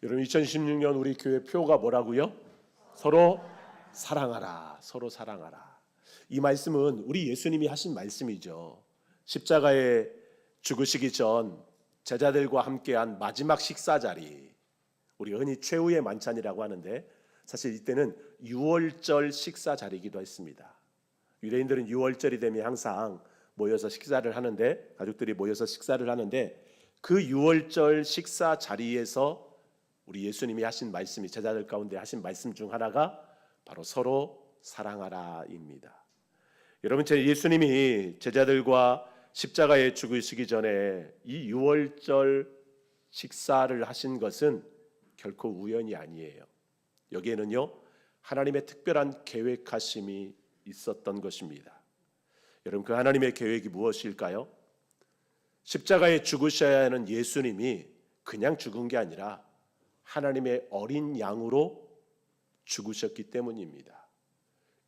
여러분 2016년 우리 교회 표가 뭐라고요? 서로 사랑하라. 서로 사랑하라. 이 말씀은 우리 예수님이 하신 말씀이죠. 십자가에 죽으시기 전 제자들과 함께한 마지막 식사 자리, 우리가 흔히 최후의 만찬이라고 하는데 사실 이때는 유월절 식사 자리이기도 했습니다. 유대인들은 유월절이 되면 항상 모여서 식사를 하는데, 가족들이 모여서 식사를 하는데, 그 유월절 식사 자리에서 우리 예수님이 하신 말씀이, 제자들 가운데 하신 말씀 중 하나가 바로 서로 사랑하라입니다. 여러분, 제 예수님이 제자들과 십자가에 죽으시기 전에 이 유월절 식사를 하신 것은 결코 우연이 아니에요. 여기에는요, 하나님의 특별한 계획하심이 있었던 것입니다. 여러분, 그 하나님의 계획이 무엇일까요? 십자가에 죽으셔야 하는 예수님이 그냥 죽은 게 아니라 하나님의 어린 양으로 죽으셨기 때문입니다.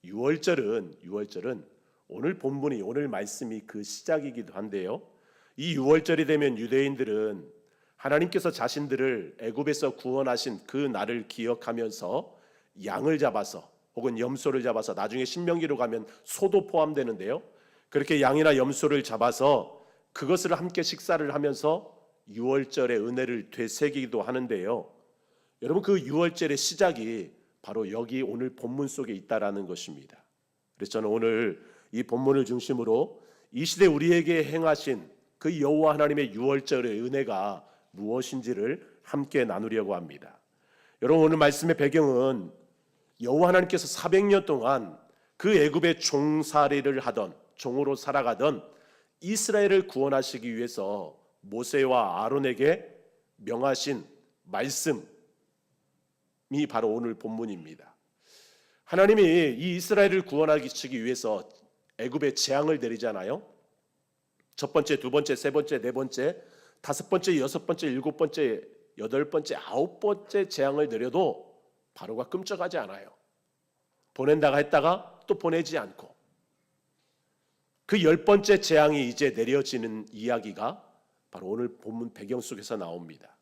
유월절은 오늘 본문이, 오늘 말씀이 그 시작이기도 한데요, 이 유월절이 되면 유대인들은 하나님께서 자신들을 애굽에서 구원하신 그 날을 기억하면서 양을 잡아서, 혹은 염소를 잡아서, 나중에 신명기로 가면 소도 포함되는데요, 그렇게 양이나 염소를 잡아서 그것을 함께 식사를 하면서 유월절의 은혜를 되새기기도 하는데요, 여러분, 그 유월절의 시작이 바로 여기 오늘 본문 속에 있다라는 것입니다. 그래서 저는 오늘 이 본문을 중심으로 이 시대 우리에게 행하신 그 여호와 하나님의 유월절의 은혜가 무엇인지를 함께 나누려고 합니다. 여러분, 오늘 말씀의 배경은 여호와 하나님께서 400년 동안 그 애굽의 종살이를 하던, 종으로 살아가던 이스라엘을 구원하시기 위해서 모세와 아론에게 명하신 말씀이 바로 오늘 본문입니다. 하나님이 이 이스라엘을 구원하시기 위해서 애굽에 재앙을 내리잖아요. 첫 번째, 두 번째, 세 번째, 네 번째, 다섯 번째, 여섯 번째, 일곱 번째, 여덟 번째, 아홉 번째 재앙을 내려도 바로가 끔찍하지 않아요. 보낸다가 했다가 또 보내지 않고, 그 열 번째 재앙이 이제 내려지는 이야기가 바로 오늘 본문 배경 속에서 나옵니다.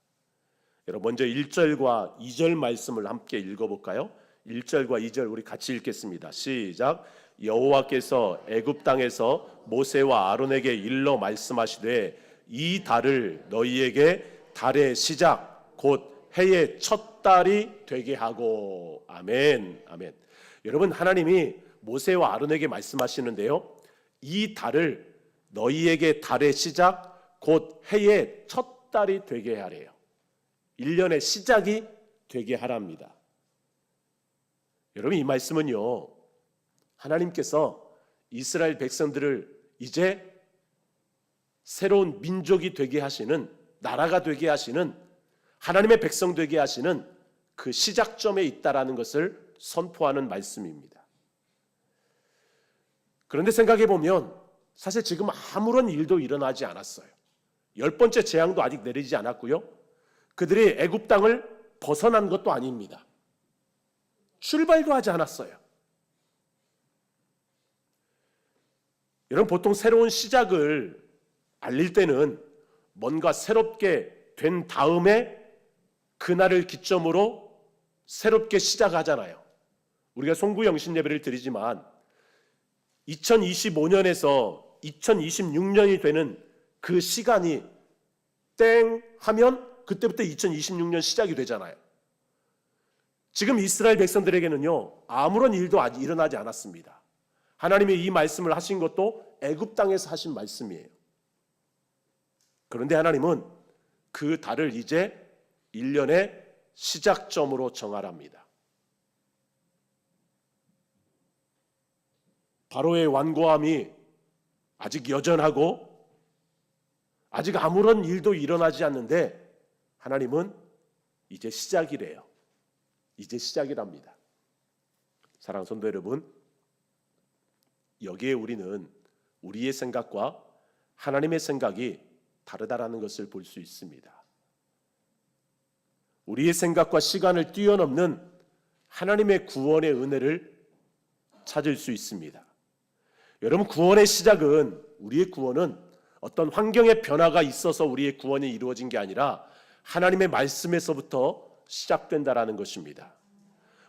여러분, 먼저 1절과 2절 말씀을 함께 읽어볼까요? 1절과 2절 우리 같이 읽겠습니다. 시작. 여호와께서 애굽 땅에서 모세와 아론에게 일러 말씀하시되 이 달을 너희에게 달의 시작 곧 해의 첫 달이 되게 하고. 아멘. 아멘. 여러분, 하나님이 모세와 아론에게 말씀하시는데요, 이 달을 너희에게 달의 시작 곧 해의 첫 달이 되게 하래요. 1년의 시작이 되게 하랍니다. 여러분, 이 말씀은요, 하나님께서 이스라엘 백성들을 이제 새로운 민족이 되게 하시는, 나라가 되게 하시는, 하나님의 백성 되게 하시는 그 시작점에 있다라는 것을 선포하는 말씀입니다. 그런데 생각해 보면 사실 지금 아무런 일도 일어나지 않았어요. 열 번째 재앙도 아직 내리지 않았고요, 그들이 애굽 땅을 벗어난 것도 아닙니다. 출발도 하지 않았어요. 여러분, 보통 새로운 시작을 알릴 때는 뭔가 새롭게 된 다음에 그날을 기점으로 새롭게 시작하잖아요. 우리가 송구영신 예배를 드리지만 2025년에서 2026년이 되는 그 시간이 땡 하면 그때부터 2026년 시작이 되잖아요. 지금 이스라엘 백성들에게는요, 아무런 일도 아직 일어나지 않았습니다. 하나님이 이 말씀을 하신 것도 애굽 땅에서 하신 말씀이에요. 그런데 하나님은 그 달을 이제 1년의 시작점으로 정하랍니다. 바로의 완고함이 아직 여전하고 아직 아무런 일도 일어나지 않는데 하나님은 이제 시작이래요. 이제 시작이랍니다. 사랑하는 성도 여러분, 여기에 우리는 우리의 생각과 하나님의 생각이 다르다라는 것을 볼 수 있습니다. 우리의 생각과 시간을 뛰어넘는 하나님의 구원의 은혜를 찾을 수 있습니다. 여러분, 구원의 시작은, 우리의 구원은 어떤 환경의 변화가 있어서 우리의 구원이 이루어진 게 아니라 하나님의 말씀에서부터 시작된다라는 것입니다.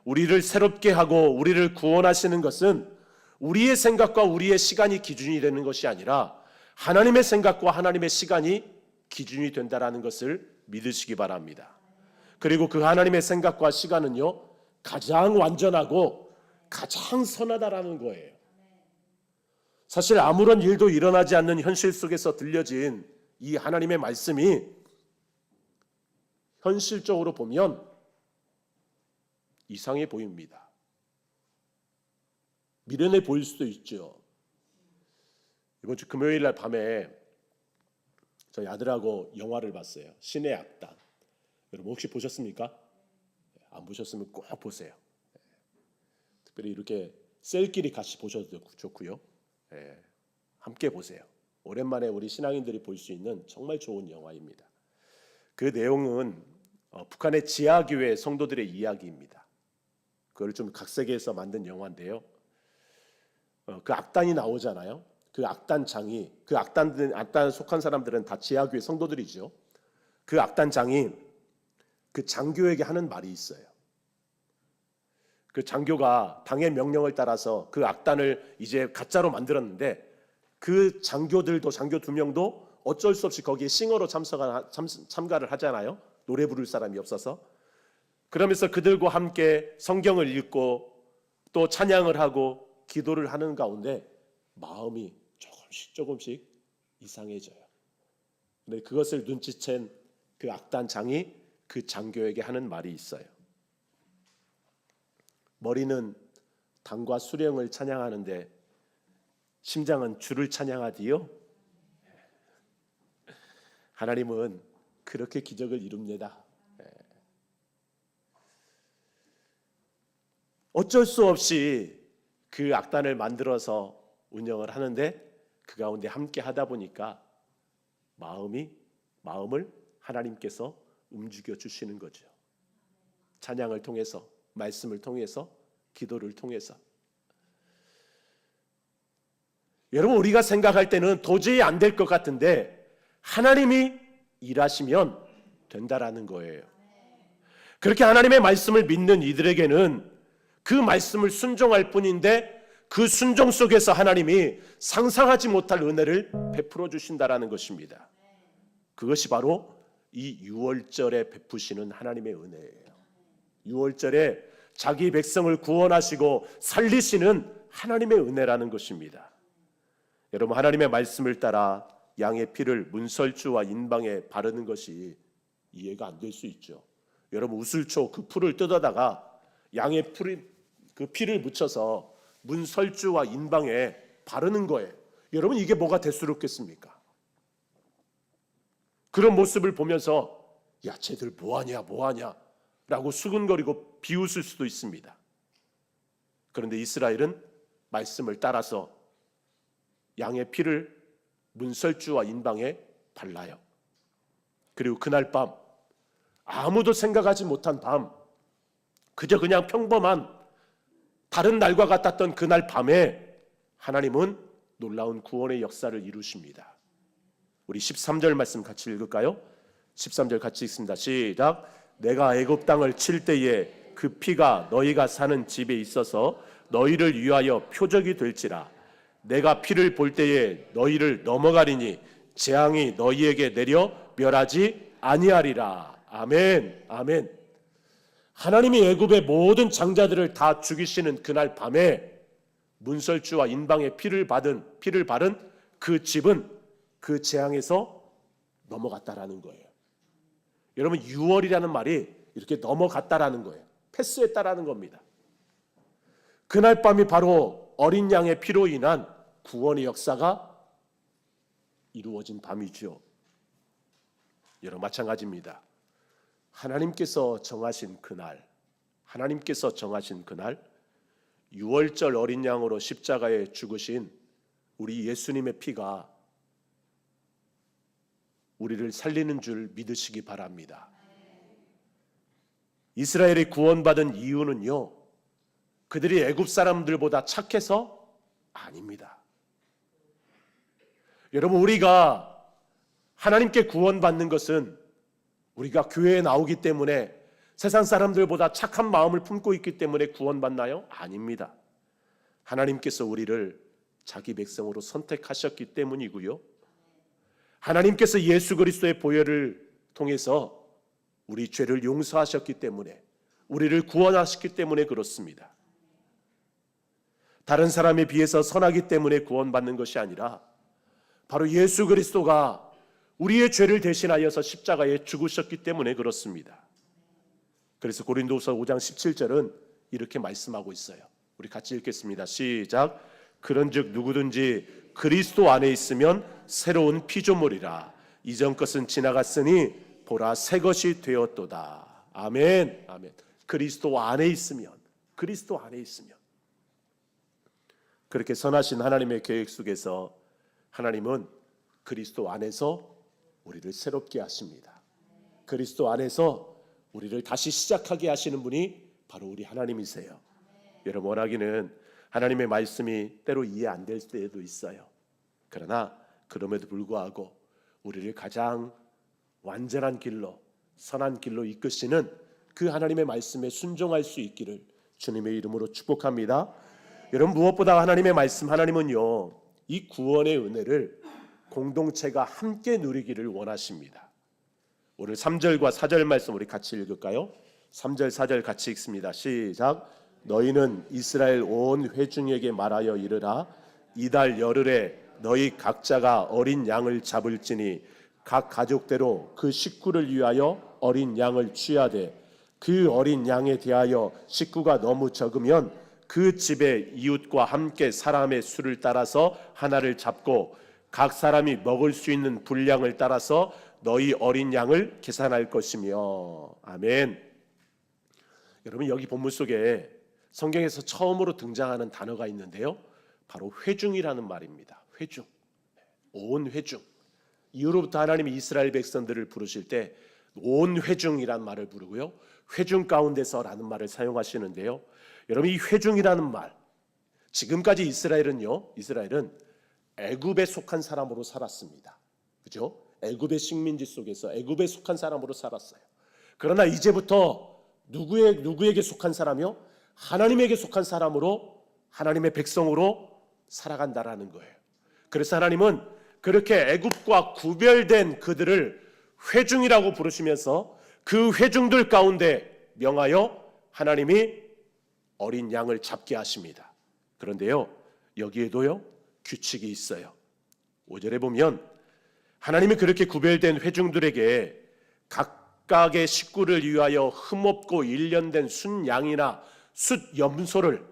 우리를 새롭게 하고 우리를 구원하시는 것은 우리의 생각과 우리의 시간이 기준이 되는 것이 아니라 하나님의 생각과 하나님의 시간이 기준이 된다라는 것을 믿으시기 바랍니다. 그리고 그 하나님의 생각과 시간은요, 가장 완전하고 가장 선하다라는 거예요. 사실 아무런 일도 일어나지 않는 현실 속에서 들려진 이 하나님의 말씀이 현실적으로 보면 이상해 보입니다. 미련해 보일 수도 있죠. 이번 주 금요일 날 밤에 저희 아들하고 영화를 봤어요. 신의 악당. 여러분 혹시 보셨습니까? 안 보셨으면 꼭 보세요. 특별히 이렇게 셀끼리 같이 보셔도 좋고요. 함께 보세요. 오랜만에 우리 신앙인들이 볼 수 있는 정말 좋은 영화입니다. 그 내용은 북한의 지하교회 성도들의 이야기입니다. 그걸 좀 각색해서 만든 영화인데요. 그 악단이 나오잖아요. 그 악단장이, 그 악단에 속한 사람들은 다 지하교회 성도들이죠. 그 악단장이 그 장교에게 하는 말이 있어요. 그 장교가 당의 명령을 따라서 그 악단을 이제 가짜로 만들었는데 그 장교들도, 장교 2명도 어쩔 수 없이 거기에 싱어로 참가를 하잖아요. 노래 부를 사람이 없어서. 그러면서 그들과 함께 성경을 읽고 또 찬양을 하고 기도를 하는 가운데 마음이 조금씩 이상해져요. 근데 그것을 눈치챈 그 악단장이 그 장교에게 하는 말이 있어요. 머리는 당과 수령을 찬양하는데 심장은 주를 찬양하디요. 하나님은 그렇게 기적을 이룹니다. 어쩔 수 없이 그 악단을 만들어서 운영을 하는데 그 가운데 함께 하다 보니까 마음을 하나님께서 움직여 주시는 거죠. 찬양을 통해서, 말씀을 통해서, 기도를 통해서. 여러분, 우리가 생각할 때는 도저히 안 될 것 같은데 하나님이 일하시면 된다라는 거예요. 그렇게 하나님의 말씀을 믿는 이들에게는 그 말씀을 순종할 뿐인데 그 순종 속에서 하나님이 상상하지 못할 은혜를 베풀어 주신다라는 것입니다. 그것이 바로 이 유월절에 베푸시는 하나님의 은혜예요. 유월절에 자기 백성을 구원하시고 살리시는 하나님의 은혜라는 것입니다. 여러분, 하나님의 말씀을 따라 양의 피를 문설주와 인방에 바르는 것이 이해가 안 될 수 있죠. 여러분, 우슬초 그 풀을 뜯어다가 양의 그 피를 묻혀서 문설주와 인방에 바르는 거예요. 여러분, 이게 뭐가 대수롭겠습니까? 그런 모습을 보면서 야, 쟤들 뭐하냐 라고 수근거리고 비웃을 수도 있습니다. 그런데 이스라엘은 말씀을 따라서 양의 피를 문설주와 인방에 발라요. 그리고 그날 밤, 아무도 생각하지 못한 밤, 그저 그냥 평범한 다른 날과 같았던 그날 밤에 하나님은 놀라운 구원의 역사를 이루십니다. 우리 13절 말씀 같이 읽을까요? 13절 같이 읽습니다. 시작. 내가 애굽 땅을 칠 때에 그 피가 너희가 사는 집에 있어서 너희를 위하여 표적이 될지라. 내가 피를 볼 때에 너희를 넘어가리니 재앙이 너희에게 내려 멸하지 아니하리라. 아멘. 아멘. 하나님이 애굽의 모든 장자들을 다 죽이시는 그날 밤에 문설주와 인방의 피를 바른 그 집은 그 재앙에서 넘어갔다라는 거예요. 여러분, 6월이라는 말이 이렇게 넘어갔다라는 거예요. 패스했다라는 겁니다. 그날 밤이 바로 어린 양의 피로 인한 구원의 역사가 이루어진 밤이죠. 여러분, 마찬가지입니다. 하나님께서 정하신 그날 6월절 어린 양으로 십자가에 죽으신 우리 예수님의 피가 우리를 살리는 줄 믿으시기 바랍니다. 이스라엘이 구원받은 이유는요, 그들이 애굽 사람들보다 착해서 아닙니다. 여러분, 우리가 하나님께 구원받는 것은 우리가 교회에 나오기 때문에 세상 사람들보다 착한 마음을 품고 있기 때문에 구원받나요? 아닙니다. 하나님께서 우리를 자기 백성으로 선택하셨기 때문이고요. 하나님께서 예수 그리스도의 보혈을 통해서 우리 죄를 용서하셨기 때문에, 우리를 구원하셨기 때문에 그렇습니다. 다른 사람에 비해서 선하기 때문에 구원받는 것이 아니라 바로 예수 그리스도가 우리의 죄를 대신하여서 십자가에 죽으셨기 때문에 그렇습니다. 그래서 고린도후서 5장 17절은 이렇게 말씀하고 있어요. 우리 같이 읽겠습니다. 시작. 그런즉 누구든지 그리스도 안에 있으면 새로운 피조물이라. 이전 것은 지나갔으니 보라 새 것이 되었도다. 아멘. 아멘. 그리스도 안에 있으면, 그리스도 안에 있으면, 그렇게 선하신 하나님의 계획 속에서 하나님은 그리스도 안에서 우리를 새롭게 하십니다. 그리스도 안에서 우리를 다시 시작하게 하시는 분이 바로 우리 하나님이세요. 여러분, 원하기는 하나님의 말씀이 때로 이해 안 될 때도 있어요. 그러나 그럼에도 불구하고 우리를 가장 완전한 길로, 선한 길로 이끄시는 그 하나님의 말씀에 순종할 수 있기를 주님의 이름으로 축복합니다. 여러분, 무엇보다 하나님의 말씀, 하나님은요, 이 구원의 은혜를 공동체가 함께 누리기를 원하십니다. 오늘 3절과 4절 말씀 우리 같이 읽을까요? 3절 4절 같이 읽습니다. 시작. 너희는 이스라엘 온 회중에게 말하여 이르라. 이달 열흘에 너희 각자가 어린 양을 잡을지니 각 가족대로 그 식구를 위하여 어린 양을 취하되 그 어린 양에 대하여 식구가 너무 적으면 그 집의 이웃과 함께 사람의 수를 따라서 하나를 잡고 각 사람이 먹을 수 있는 분량을 따라서 너희 어린 양을 계산할 것이며. 아멘. 여러분, 여기 본문 속에 성경에서 처음으로 등장하는 단어가 있는데요, 바로 회중이라는 말입니다. 회중, 온 회중. 이후로부터 하나님이 이스라엘 백성들을 부르실 때 온 회중이라는 말을 부르고요, 회중 가운데서라는 말을 사용하시는데요, 여러분, 이 회중이라는 말, 지금까지 이스라엘은 애굽에 속한 사람으로 살았습니다. 그죠? 애굽의 식민지 속에서 애굽에 속한 사람으로 살았어요. 그러나 이제부터 누구에게 속한 사람이요? 하나님에게 속한 사람으로, 하나님의 백성으로 살아간다라는 거예요. 그래서 하나님은 그렇게 애굽과 구별된 그들을 회중이라고 부르시면서 그 회중들 가운데 명하여 하나님이 어린 양을 잡게 하십니다. 그런데요, 여기에도요 규칙이 있어요. 5절에 보면 하나님이 그렇게 구별된 회중들에게 각각의 식구를 위하여 흠없고 일련된 순양이나 숫염소를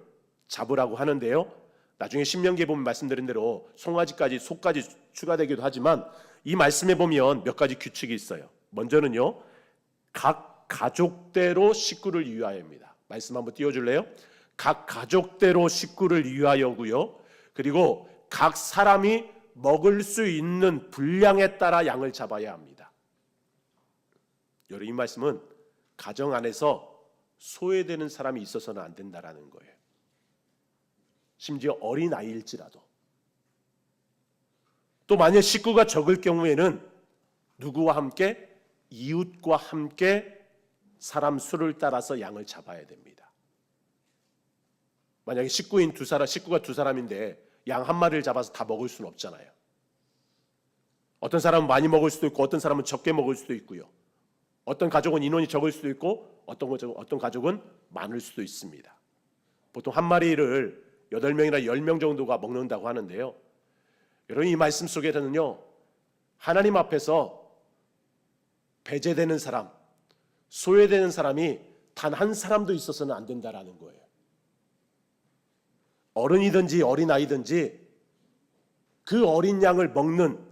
잡으라고 하는데요, 나중에 신명기에 보면 말씀드린 대로 송아지까지, 소까지 추가되기도 하지만 이 말씀에 보면 몇 가지 규칙이 있어요. 먼저는요, 각 가족대로 식구를 위하여입니다. 말씀 한번 띄워줄래요? 각 가족대로 식구를 위하여고요, 그리고 각 사람이 먹을 수 있는 분량에 따라 양을 잡아야 합니다. 여러분, 이 말씀은 가정 안에서 소외되는 사람이 있어서는 안 된다라는 거예요. 심지어 어린 아이일지라도. 또 만약 식구가 적을 경우에는 누구와 함께? 이웃과 함께 사람 수를 따라서 양을 잡아야 됩니다. 만약에 식구가 두 사람인데 양 한 마리를 잡아서 다 먹을 수는 없잖아요. 어떤 사람은 많이 먹을 수도 있고 어떤 사람은 적게 먹을 수도 있고요. 어떤 가족은 인원이 적을 수도 있고 어떤 가족은 많을 수도 있습니다. 보통 한 마리를 8명이나 10명 정도가 먹는다고 하는데요, 여러분, 이 말씀 속에서는요, 하나님 앞에서 배제되는 사람, 소외되는 사람이 단 한 사람도 있어서는 안 된다라는 거예요. 어른이든지 어린아이든지 그 어린 양을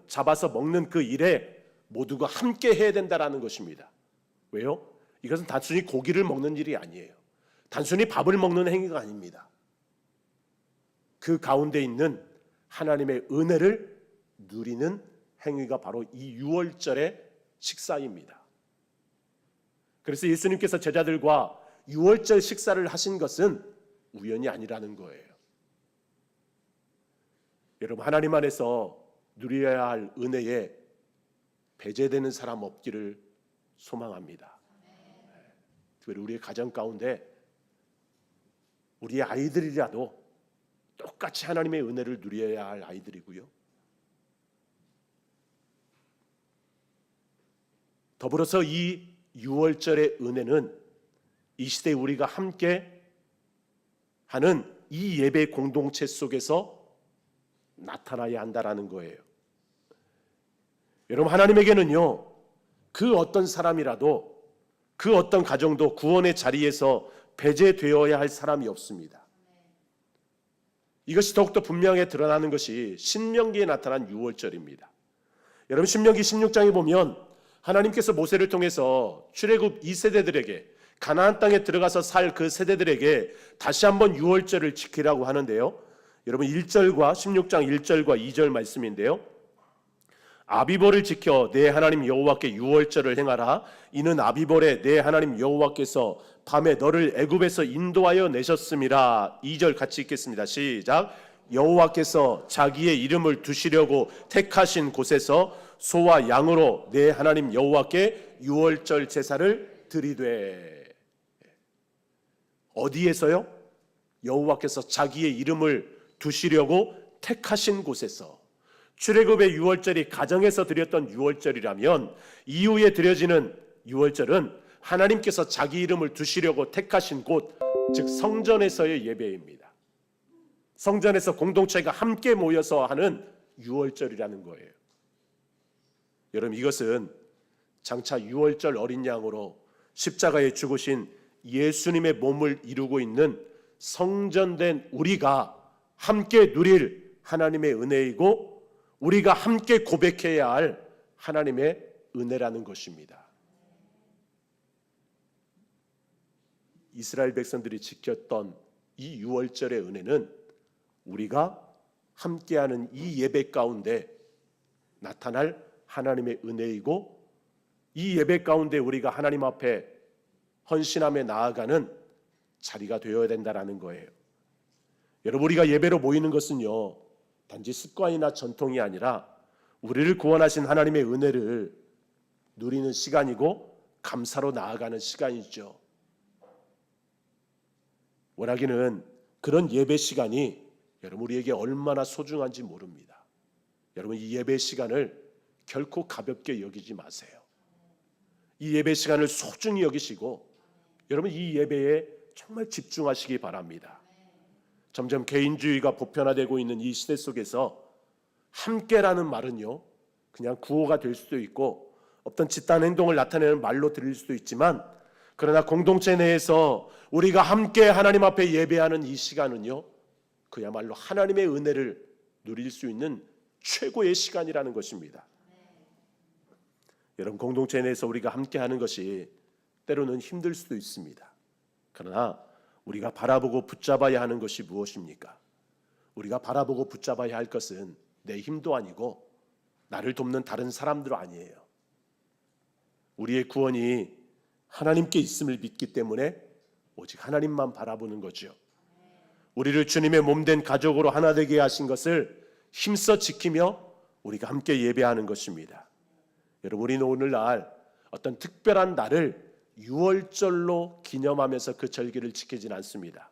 잡아서 먹는 그 일에 모두가 함께 해야 된다라는 것입니다. 왜요? 이것은 단순히 고기를 먹는 일이 아니에요. 단순히 밥을 먹는 행위가 아닙니다. 그 가운데 있는 하나님의 은혜를 누리는 행위가 바로 이 유월절의 식사입니다. 그래서 예수님께서 제자들과 유월절 식사를 하신 것은 우연이 아니라는 거예요. 여러분, 하나님 안에서 누려야 할 은혜에 배제되는 사람 없기를 소망합니다. 특별히 우리의 가정 가운데 우리의 아이들이라도 똑같이 하나님의 은혜를 누려야 할 아이들이고요. 더불어서 이 유월절의 은혜는 이 시대에 우리가 함께 하는 이 예배 공동체 속에서 나타나야 한다라는 거예요. 여러분, 하나님에게는요, 그 어떤 사람이라도, 그 어떤 가정도 구원의 자리에서 배제되어야 할 사람이 없습니다. 이것이 더욱더 분명하게 드러나는 것이 신명기에 나타난 유월절입니다. 여러분, 신명기 16장에 보면 하나님께서 모세를 통해서 출애굽 2세대들에게 가나안 땅에 들어가서 살 그 세대들에게 다시 한번 유월절을 지키라고 하는데요. 여러분, 1절과 16장 1절과 2절 말씀인데요. 아비벌을 지켜 내 하나님 여호와께 유월절을 행하라. 이는 아비벌에 내 하나님 여호와께서 밤에 너를 애굽에서 인도하여 내셨음이라. 2절 같이 읽겠습니다. 시작. 여호와께서 자기의 이름을 두시려고 택하신 곳에서 소와 양으로 내 하나님 여호와께 유월절 제사를 드리되. 어디에서요? 여호와께서 자기의 이름을 두시려고 택하신 곳에서. 출애굽의 유월절이 가정에서 드렸던 유월절이라면 이후에 드려지는 유월절은 하나님께서 자기 이름을 두시려고 택하신 곳, 즉 성전에서의 예배입니다. 성전에서 공동체가 함께 모여서 하는 유월절이라는 거예요. 여러분, 이것은 장차 유월절 어린 양으로 십자가에 죽으신 예수님의 몸을 이루고 있는 성전된 우리가 함께 누릴 하나님의 은혜이고 우리가 함께 고백해야 할 하나님의 은혜라는 것입니다. 이스라엘 백성들이 지켰던 이 유월절의 은혜는 우리가 함께하는 이 예배 가운데 나타날 하나님의 은혜이고 이 예배 가운데 우리가 하나님 앞에 헌신하며 나아가는 자리가 되어야 된다는 거예요. 여러분, 우리가 예배로 모이는 것은요, 단지 습관이나 전통이 아니라 우리를 구원하신 하나님의 은혜를 누리는 시간이고 감사로 나아가는 시간이죠. 원하기는 그런 예배 시간이 여러분 우리에게 얼마나 소중한지 모릅니다. 여러분, 이 예배 시간을 결코 가볍게 여기지 마세요. 이 예배 시간을 소중히 여기시고 여러분 이 예배에 정말 집중하시기 바랍니다. 점점 개인주의가 보편화되고 있는 이 시대 속에서 함께라는 말은요, 그냥 구호가 될 수도 있고 어떤 집단 행동을 나타내는 말로 들릴 수도 있지만, 그러나 공동체 내에서 우리가 함께 하나님 앞에 예배하는 이 시간은요, 그야말로 하나님의 은혜를 누릴 수 있는 최고의 시간이라는 것입니다. 여러분, 공동체 내에서 우리가 함께하는 것이 때로는 힘들 수도 있습니다. 그러나 우리가 바라보고 붙잡아야 하는 것이 무엇입니까? 우리가 바라보고 붙잡아야 할 것은 내 힘도 아니고 나를 돕는 다른 사람도 아니에요. 우리의 구원이 하나님께 있음을 믿기 때문에 오직 하나님만 바라보는 거죠. 우리를 주님의 몸된 가족으로 하나 되게 하신 것을 힘써 지키며 우리가 함께 예배하는 것입니다. 여러분, 우리는 오늘날 어떤 특별한 날을 유월절로 기념하면서 그 절기를 지키진 않습니다.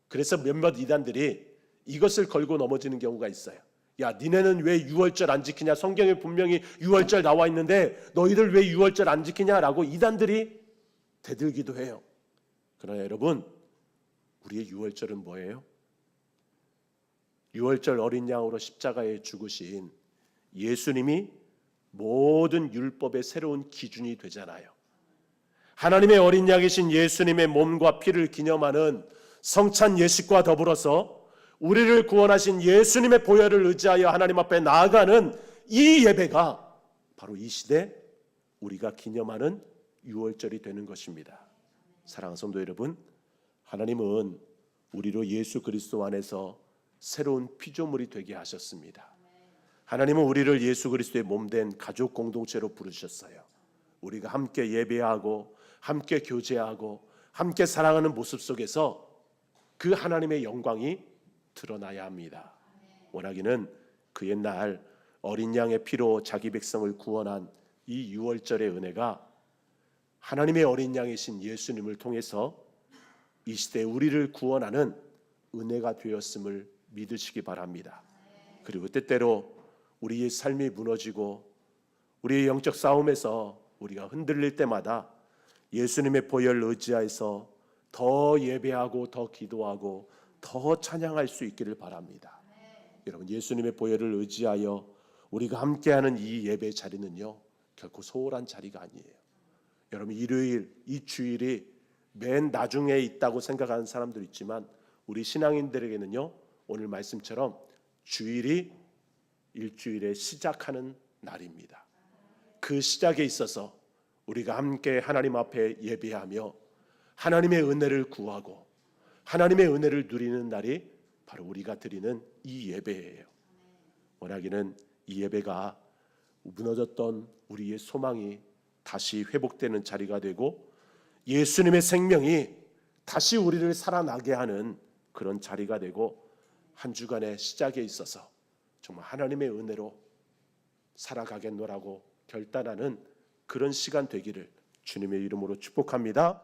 그래서 몇몇 이단들이 이것을 걸고 넘어지는 경우가 있어요. 야, 니네는 왜 유월절 안 지키냐? 성경에 분명히 유월절 나와 있는데 너희들 왜 유월절 안 지키냐라고 이단들이 대들기도 해요. 그러나 여러분, 우리의 유월절은 뭐예요? 유월절 어린 양으로 십자가에 죽으신 예수님이 모든 율법의 새로운 기준이 되잖아요. 하나님의 어린 양이신 예수님의 몸과 피를 기념하는 성찬 예식과 더불어서 우리를 구원하신 예수님의 보혈을 의지하여 하나님 앞에 나아가는 이 예배가 바로 이 시대 우리가 기념하는 유월절이 되는 것입니다. 사랑하는 성도 여러분, 하나님은 우리로 예수 그리스도 안에서 새로운 피조물이 되게 하셨습니다. 하나님은 우리를 예수 그리스도의 몸된 가족 공동체로 부르셨어요. 우리가 함께 예배하고 함께 교제하고 함께 사랑하는 모습 속에서 그 하나님의 영광이 드러나야 합니다. 원하기는 그 옛날 어린 양의 피로 자기 백성을 구원한 이 유월절의 은혜가 하나님의 어린 양이신 예수님을 통해서 이 시대에 우리를 구원하는 은혜가 되었음을 믿으시기 바랍니다. 그리고 때때로 우리의 삶이 무너지고 우리의 영적 싸움에서 우리가 흔들릴 때마다 예수님의 보혈을 의지하여서 더 예배하고 더 기도하고 더 찬양할 수 있기를 바랍니다. 여러분, 예수님의 보혈을 의지하여 우리가 함께하는 이 예배 자리는요, 결코 소홀한 자리가 아니에요. 여러분, 일요일, 이 주일이 맨 나중에 있다고 생각하는 사람도 있지만 우리 신앙인들에게는요, 오늘 말씀처럼 주일이 일주일의 시작하는 날입니다. 그 시작에 있어서 우리가 함께 하나님 앞에 예배하며 하나님의 은혜를 구하고 하나님의 은혜를 누리는 날이 바로 우리가 드리는 이 예배예요. 원하기는 이 예배가 무너졌던 우리의 소망이 다시 회복되는 자리가 되고 예수님의 생명이 다시 우리를 살아나게 하는 그런 자리가 되고 한 주간의 시작에 있어서 정말 하나님의 은혜로 살아가겠노라고 결단하는 그런 시간 되기를 주님의 이름으로 축복합니다.